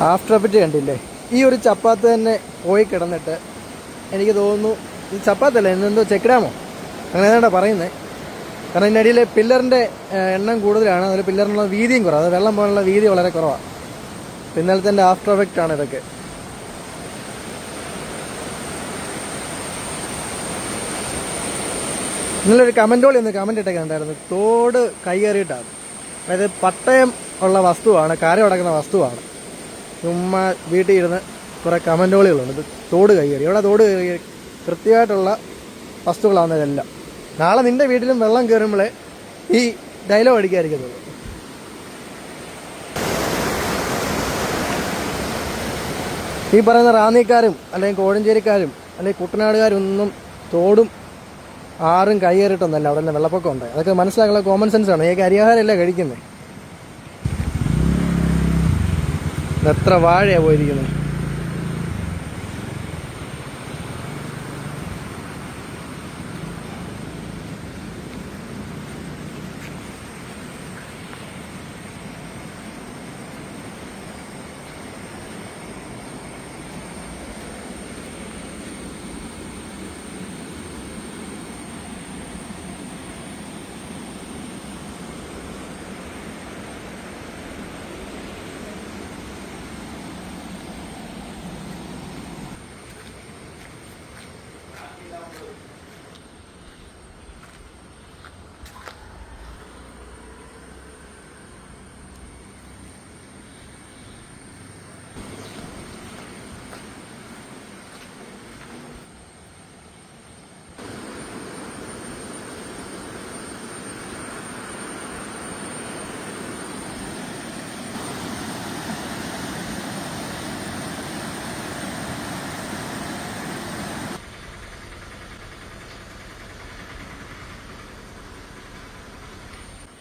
After effect കണ്ടില്ലേ? ഈ ഒരു ചപ്പാത്ത് തന്നെ പോയി കിടന്നിട്ട് എനിക്ക് തോന്നുന്നു ഇത് ചപ്പാത്തല്ല, എന്നെന്തോ ചെക്കിടാമോ അങ്ങനെ ഏതാണ്ടാ പറയുന്നത്. കാരണം ഇതിൻ്റെ അടിയിൽ പില്ലറിൻ്റെ എണ്ണം കൂടുതലാണ്, അതിൽ പില്ലറിനുള്ള വീതിയും കുറവ്, അത് വെള്ളം പോകാനുള്ള വീതി വളരെ കുറവാണ്. ഇന്നലത്തെ എൻ്റെ ആഫ്റ്റർ എഫക്റ്റ് ആണ് ഇതൊക്കെ. ഇന്നലൊരു കമൻറ്റോളി ഒന്ന് കമൻറ്റ് ഇട്ടൊക്കെ ഉണ്ടായിരുന്നു, തോട് കൈയേറിയിട്ടാണ്. അതായത് പട്ടയം ഉള്ള വസ്തുവാണ്, കാര്യം അടക്കുന്ന വസ്തുവാണ്. ചുമ്മാ വീട്ടിൽ ഇരുന്ന് കുറേ കമൻറ്റോളികളുണ്ട്, ഇത് തോട് കൈയേറി. ഇവിടെ തോട് കൈയേറി കൃത്യമായിട്ടുള്ള വസ്തുക്കളാണ് ഇതെല്ലാം. നാളെ നിൻ്റെ വീട്ടിലും വെള്ളം കയറുമ്പോഴേ ഈ ഡയലോഗ് അടിക്കാതിരിക്കത്തുള്ളൂ. ഈ പറയുന്ന റാന്നിക്കാരും അല്ലെങ്കിൽ കോഴഞ്ചേരിക്കാരും അല്ലെങ്കിൽ കുട്ടനാടുകാരൊന്നും തോടും ആറും കൈയേറിയിട്ടൊന്നല്ല അവിടെ തന്നെ വെള്ളപ്പൊക്കം ഉണ്ടായി. അതൊക്കെ മനസ്സിലാക്കാനുള്ള കോമൺ സെൻസാണ്. ഈ അരിയാഹാരമല്ലേ കഴിക്കുന്നത്. എത്ര വാഴയാണ് പോയിരിക്കുന്നത്.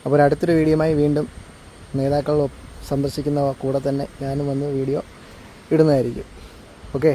അപ്പോൾ അടുത്തൊരു വീഡിയോയുമായി വീണ്ടും നേതാക്കൾ സന്ദർശിക്കുന്ന കൂടെ തന്നെ ഞാനും വന്ന് വീഡിയോ ഇടുന്നതായിരിക്കും. ഓക്കെ.